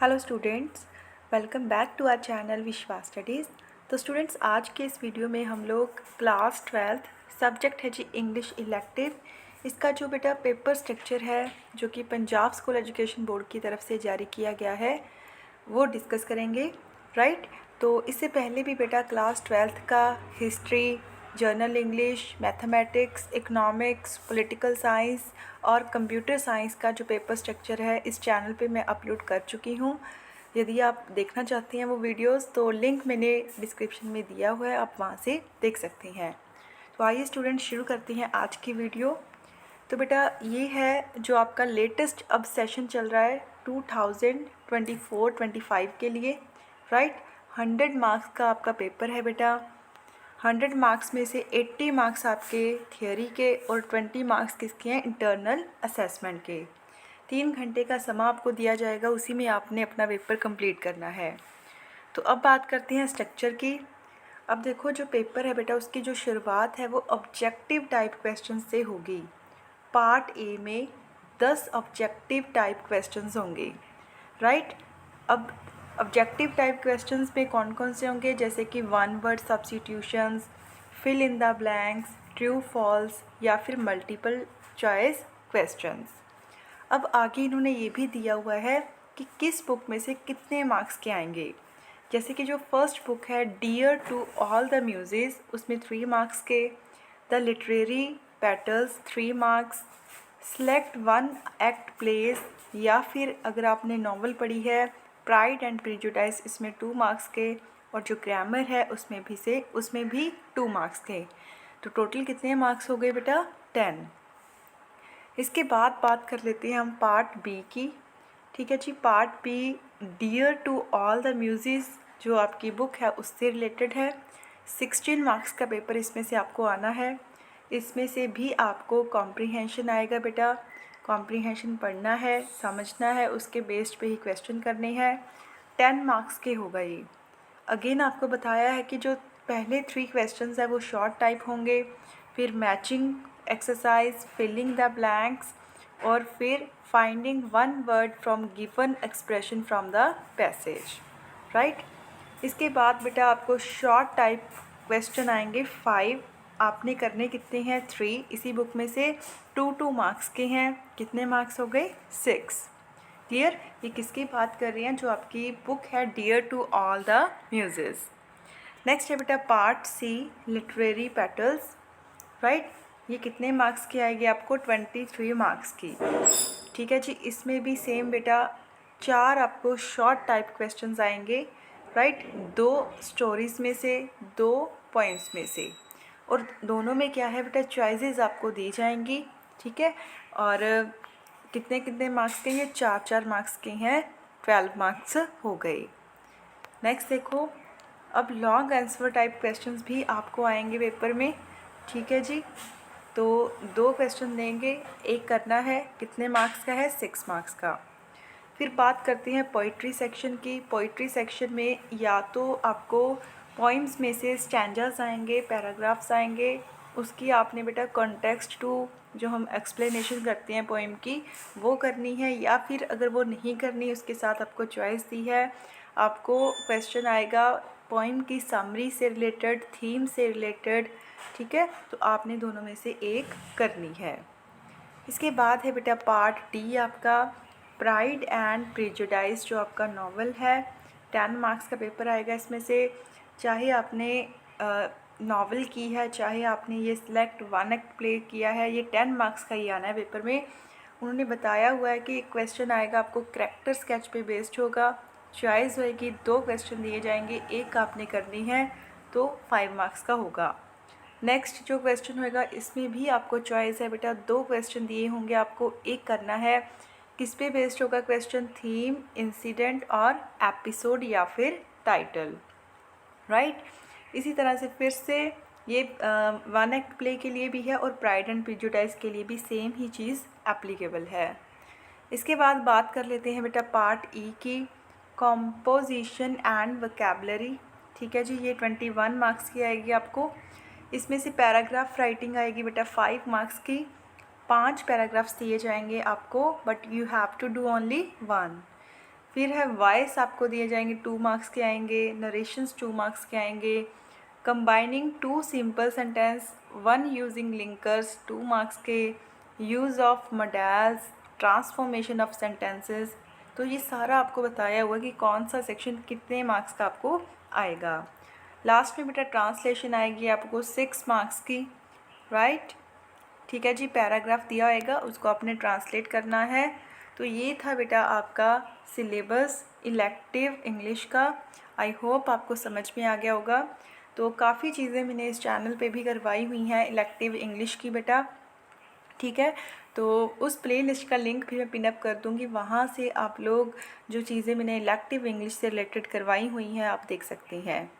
Hello students, welcome back to our channel Vishwas Studies. तो students, आज के इस वीडियो में हम लोग क्लास 12th सब्जेक्ट है जी इंग्लिश इलेक्टिव, इसका जो बेटा पेपर स्ट्रक्चर है जो कि पंजाब स्कूल एजुकेशन बोर्ड की तरफ से जारी किया गया है वो डिस्कस करेंगे। राइट, तो इससे पहले भी बेटा क्लास 12th का history, journal English, mathematics, economics, political science और कंप्यूटर साइंस का जो पेपर स्ट्रक्चर है इस चैनल पे मैं अपलोड कर चुकी हूँ। यदि आप देखना चाहती हैं वो वीडियोस तो लिंक मैंने डिस्क्रिप्शन में दिया हुआ है, आप वहाँ से देख सकती हैं। तो आइए स्टूडेंट शुरू करते हैं आज की वीडियो। तो बेटा ये है जो आपका लेटेस्ट अब सेशन चल रहा है 2024-25 के लिए। राइट, 100 मार्क्स का आपका पेपर है बेटा। 100 मार्क्स में से 80 मार्क्स आपके थियोरी के और 20 मार्क्स किसके हैं, इंटरनल असेसमेंट के। 3 घंटे का समय आपको दिया जाएगा, उसी में आपने अपना पेपर कंप्लीट करना है। तो अब बात करते हैं स्ट्रक्चर की। अब देखो जो पेपर है बेटा उसकी जो शुरुआत है वो ऑब्जेक्टिव टाइप क्वेश्चन से होगी। पार्ट ए में 10 ऑब्जेक्टिव टाइप क्वेश्चंस होंगे। राइट, अब ऑब्जेक्टिव टाइप क्वेश्चंस में कौन कौन से होंगे, जैसे कि one word substitutions, fill in the blanks, true false या फिर मल्टीपल चॉइस क्वेश्चंस। अब आगे इन्होंने ये भी दिया हुआ है कि किस बुक में से कितने मार्क्स के आएंगे। जैसे कि जो फर्स्ट बुक है Dear to all the Muses, उसमें 3 मार्क्स के। The Literary Petals 3 marks. Select one act plays, या फिर अगर आपने नॉवल पढ़ी है प्राइड एंड प्रेजुडिस, इसमें 2 मार्क्स के। और जो ग्रामर है उसमें भी 2 मार्क्स के। तो टोटल कितने मार्क्स हो गए बेटा, 10। इसके बाद बात कर लेते हैं हम पार्ट बी की। ठीक है जी, part B dear to all the muses जो आपकी बुक है उससे रिलेटेड है। 16 मार्क्स का पेपर इसमें से आपको आना है। इसमें से भी आपको कॉम्प्रीहेंशन आएगा बेटा, कॉम्प्रीहेंशन पढ़ना है, समझना है, उसके बेस्ड पे ही क्वेश्चन करने हैं। 10 मार्क्स के होगा ये। अगेन आपको बताया है कि जो पहले 3 क्वेश्चंस है वो शॉर्ट टाइप होंगे, फिर matching exercise, filling the blanks और फिर finding one word from given expression from the passage. Right, इसके बाद बेटा आपको शॉर्ट टाइप क्वेश्चन आएंगे 5। आपने करने कितने हैं, 3। इसी बुक में से 2 मार्क्स के हैं। कितने मार्क्स हो गए, 6। क्लियर, ये किसकी बात कर रही हैं, जो आपकी बुक है Dear to all the Muses. Next है बेटा part C Literary Petals. Right, ये कितने मार्क्स की आएगी आपको, 23 मार्क्स की। ठीक है जी, इसमें भी सेम बेटा 4 आपको शॉर्ट टाइप क्वेश्चंस आएंगे। राइट, 2 स्टोरीज में से, 2 पॉइंट्स में से, और दोनों में क्या है बेटा, चॉइसेस आपको दी जाएंगी। ठीक है, और कितने कितने मार्क्स के, ये 4 मार्क्स के हैं, 12 मार्क्स हो गए। नेक्स्ट देखो, अब लॉन्ग आंसर टाइप क्वेश्चंस भी आपको आएंगे पेपर में। ठीक है जी, तो 2 क्वेश्चन देंगे, एक करना है, कितने मार्क्स का है, 6 मार्क्स का। फिर बात करते हैं पोइट्री सेक्शन की। पोइट्री सेक्शन में या तो आपको पोइम्स में से स्टैंजास आएंगे, पैराग्राफ्स आएंगे, उसकी आपने बेटा कॉन्टेक्स्ट टू जो हम एक्सप्लेनेशन करते हैं पोइम की वो करनी है, या फिर अगर वो नहीं करनी उसके साथ आपको चॉइस दी है, आपको क्वेश्चन आएगा पोइम की समरी से रिलेटेड, थीम से रिलेटेड। ठीक है, तो आपने दोनों में से एक करनी है। इसके बाद है बेटा पार्ट डी आपका प्राइड एंड प्रेजुडिस, जो आपका नॉवल है। 10 मार्क्स का पेपर आएगा इसमें से। चाहे आपने नॉवल की है, चाहे आपने ये सिलेक्ट वन एक्ट प्ले किया है, ये 10 मार्क्स का ही आना है पेपर में। उन्होंने बताया हुआ है कि क्वेश्चन आएगा आपको कैरेक्टर स्केच पे बेस्ड होगा। चॉइस होएगी, 2 क्वेश्चन दिए जाएंगे, एक आपने करनी है, तो 5 मार्क्स का होगा। नेक्स्ट जो क्वेश्चन होएगा इसमें भी आपको चॉइस है बेटा, 2 क्वेश्चन दिए होंगे, आपको एक करना है। किस पे बेस्ड होगा क्वेश्चन, थीम, इंसिडेंट और एपिसोड या फिर टाइटल। राइट, इसी तरह से फिर से ये वन एक्ट प्ले के लिए भी है और प्राइड एंड प्रेजुडिस के लिए भी सेम ही चीज़ एप्लीकेबल है। इसके बाद बात कर लेते हैं बेटा पार्ट ई की, कॉम्पोजिशन एंड वोकैबुलरी। ठीक है जी, ये 21 मार्क्स की आएगी आपको। इसमें से पैराग्राफ राइटिंग आएगी बेटा 5 मार्क्स की। 5 पैराग्राफ्स दिए जाएंगे आपको, but you have to do only 1। फिर है वॉइस आपको दिए जाएंगे 2 मार्क्स के आएंगे, नरेशंस 2 मार्क्स के आएंगे, combining 2 simple sentence 1 using linkers 2 marks के, use of modals, transformation of sentences. तो ये सारा आपको बताया हुआ कि कौन सा सेक्शन कितने मार्क्स का आपको आएगा। लास्ट में बेटा ट्रांसलेशन आएगी आपको 6 मार्क्स की, राइट। ठीक है जी, पैराग्राफ दिया होएगा उसको आपने ट्रांसलेट करना है। तो ये था बेटा आपका सिलेबस इलेक्टिव इंग्लिश का। आई होप आपको समझ में आ गया होगा। तो काफ़ी चीज़ें मैंने इस चैनल पे भी करवाई हुई हैं इलेक्टिव इंग्लिश की बेटा, ठीक है। तो उस प्लेलिस्ट का लिंक भी मैं पिनअप कर दूँगी, वहाँ से आप लोग जो चीज़ें मैंने इलेक्टिव इंग्लिश से रिलेटेड करवाई हुई हैं आप देख सकते हैं।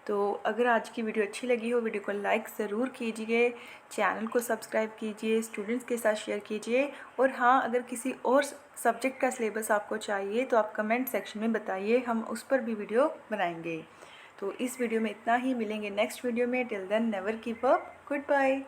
तो अगर आज की वीडियो अच्छी लगी हो, वीडियो को लाइक ज़रूर कीजिए, चैनल को सब्सक्राइब कीजिए, स्टूडेंट्स के साथ शेयर कीजिए। और हाँ, अगर किसी और सब्जेक्ट का सिलेबस आपको चाहिए तो आप कमेंट सेक्शन में बताइए, हम उस पर भी वीडियो बनाएंगे। तो इस वीडियो में इतना ही, मिलेंगे नेक्स्ट वीडियो में। Till then never give up, good bye.